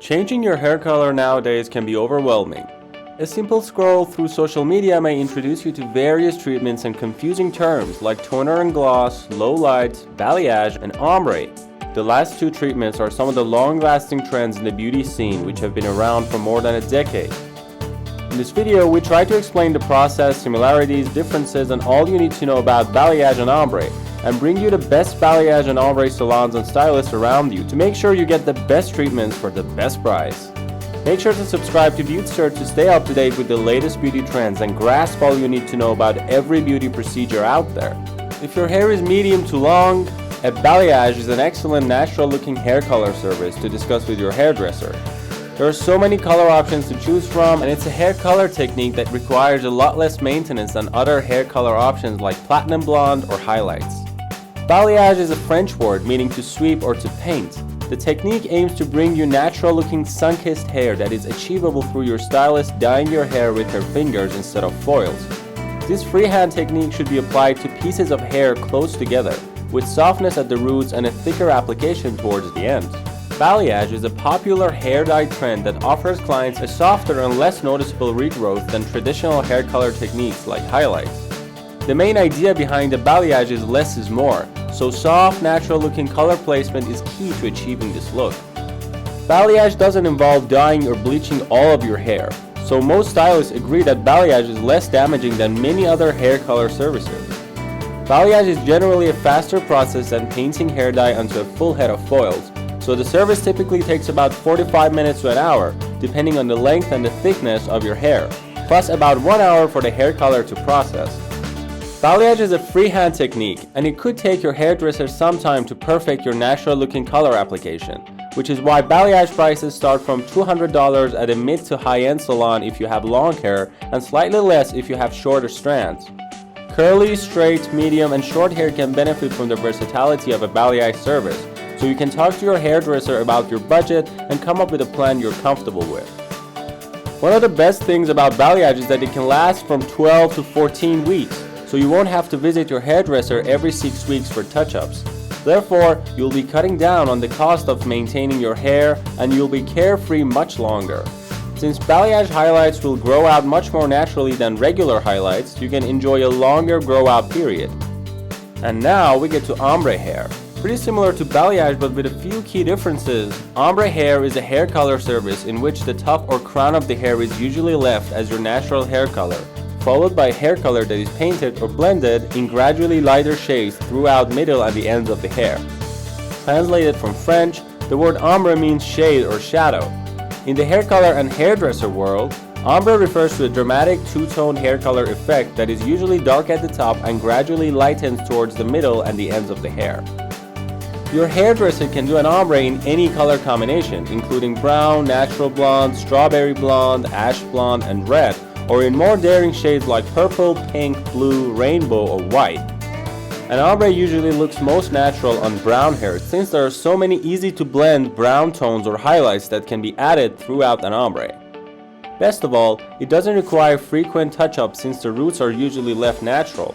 Changing your hair color nowadays can be overwhelming. A simple scroll through social media may introduce you to various treatments and confusing terms like toner and gloss, low light, balayage, and ombre. The last two treatments are some of the long-lasting trends in the beauty scene which have been around for more than a decade. In this video, we try to explain the process, similarities, differences, and all you need to know about balayage and ombre, and bring you the best balayage and ombre salons and stylists around you to make sure you get the best treatments for the best price. Make sure to subscribe to Beautster to stay up to date with the latest beauty trends and grasp all you need to know about every beauty procedure out there. If your hair is medium to long, a balayage is an excellent natural looking hair color service to discuss with your hairdresser. There are so many color options to choose from, and it's a hair color technique that requires a lot less maintenance than other hair color options like platinum blonde or highlights. Balayage is a French word meaning to sweep or to paint. The technique aims to bring you natural looking sun-kissed hair that is achievable through your stylist dyeing your hair with her fingers instead of foils. This freehand technique should be applied to pieces of hair close together, with softness at the roots and a thicker application towards the ends. Balayage is a popular hair dye trend that offers clients a softer and less noticeable regrowth than traditional hair color techniques like highlights. The main idea behind the balayage is less is more, so soft, natural looking color placement is key to achieving this look. Balayage doesn't involve dyeing or bleaching all of your hair, so most stylists agree that balayage is less damaging than many other hair color services. Balayage is generally a faster process than painting hair dye onto a full head of foils, so the service typically takes about 45 minutes to an hour, depending on the length and the thickness of your hair, plus about 1 hour for the hair color to process. Balayage is a freehand technique, and it could take your hairdresser some time to perfect your natural looking color application, which is why balayage prices start from $200 at a mid to high-end salon if you have long hair, and slightly less if you have shorter strands. Curly, straight, medium, and short hair can benefit from the versatility of a balayage service, so you can talk to your hairdresser about your budget and come up with a plan you're comfortable with. One of the best things about balayage is that it can last from 12 to 14 weeks, so you won't have to visit your hairdresser every 6 weeks for touch-ups. Therefore, you'll be cutting down on the cost of maintaining your hair, and you'll be carefree much longer. Since balayage highlights will grow out much more naturally than regular highlights, you can enjoy a longer grow out period. And now we get to ombre hair. Pretty similar to balayage but with a few key differences, ombre hair is a hair color service in which the top or crown of the hair is usually left as your natural hair color, followed by hair color that is painted or blended in gradually lighter shades throughout middle and the ends of the hair. Translated from French, the word ombre means shade or shadow. In the hair color and hairdresser world, ombre refers to a dramatic two-tone hair color effect that is usually dark at the top and gradually lightens towards the middle and the ends of the hair. Your hairdresser can do an ombre in any color combination, including brown, natural blonde, strawberry blonde, ash blonde, and red, or in more daring shades like purple, pink, blue, rainbow, or white. An ombre usually looks most natural on brown hair since there are so many easy to blend brown tones or highlights that can be added throughout an ombre. Best of all, it doesn't require frequent touch-ups since the roots are usually left natural.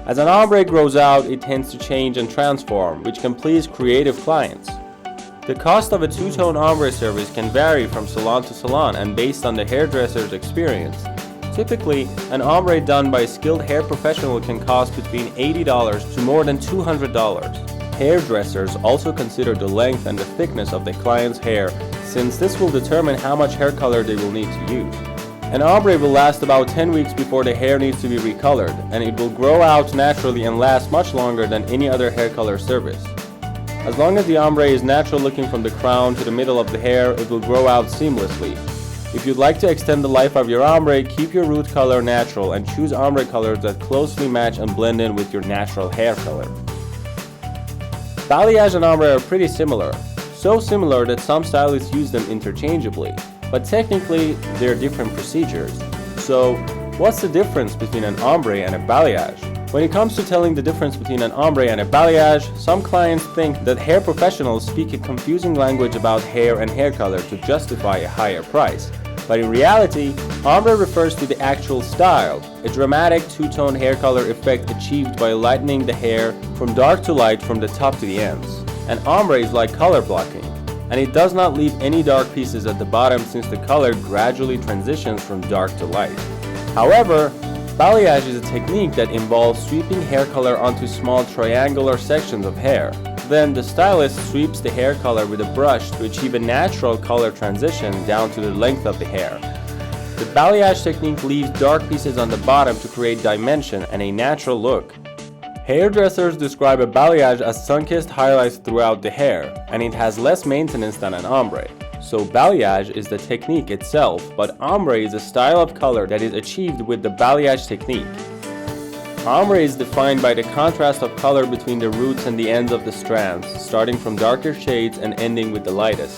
As an ombre grows out, it tends to change and transform, which can please creative clients. The cost of a two-tone ombre service can vary from salon to salon and based on the hairdresser's experience. Typically, an ombre done by a skilled hair professional can cost between $80 to more than $200. Hairdressers also consider the length and the thickness of the client's hair, since this will determine how much hair color they will need to use. An ombre will last about 10 weeks before the hair needs to be recolored, and it will grow out naturally and last much longer than any other hair color service. As long as the ombre is natural looking from the crown to the middle of the hair, it will grow out seamlessly. If you'd like to extend the life of your ombre, keep your root color natural and choose ombre colors that closely match and blend in with your natural hair color. Balayage and ombre are pretty similar, so similar that some stylists use them interchangeably, but technically they're different procedures. So, what's the difference between an ombre and a balayage? When it comes to telling the difference between an ombre and a balayage, some clients think that hair professionals speak a confusing language about hair and hair color to justify a higher price. But in reality, ombre refers to the actual style, a dramatic two-tone hair color effect achieved by lightening the hair from dark to light from the top to the ends. And ombre is like color blocking. and it does not leave any dark pieces at the bottom since the color gradually transitions from dark to light. However, balayage is a technique that involves sweeping hair color onto small triangular sections of hair. Then the stylist sweeps the hair color with a brush to achieve a natural color transition down to the length of the hair. The balayage technique leaves dark pieces on the bottom to create dimension and a natural look. Hairdressers describe a balayage as sun-kissed highlights throughout the hair, and it has less maintenance than an ombre. So balayage is the technique itself, but ombre is a style of color that is achieved with the balayage technique. Ombre is defined by the contrast of color between the roots and the ends of the strands, starting from darker shades and ending with the lightest.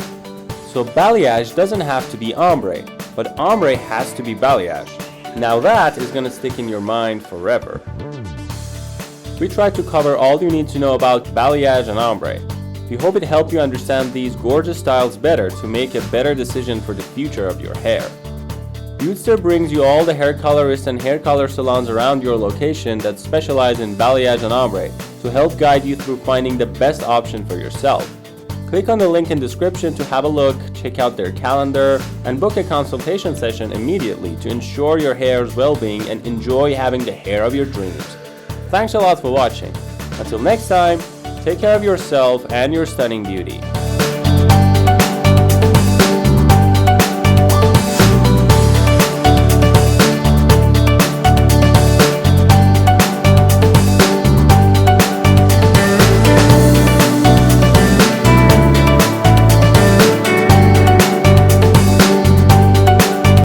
So balayage doesn't have to be ombre, but ombre has to be balayage. Now that is gonna stick in your mind forever. We tried to cover all you need to know about balayage and ombre. We hope it helped you understand these gorgeous styles better to make a better decision for the future of your hair. Beautster brings you all the hair colorists and hair color salons around your location that specialize in balayage and ombre to help guide you through finding the best option for yourself. Click on the link in the description to have a look, check out their calendar, and book a consultation session immediately to ensure your hair's well-being and enjoy having the hair of your dreams. Thanks a lot for watching. Until next time, take care of yourself and your stunning beauty.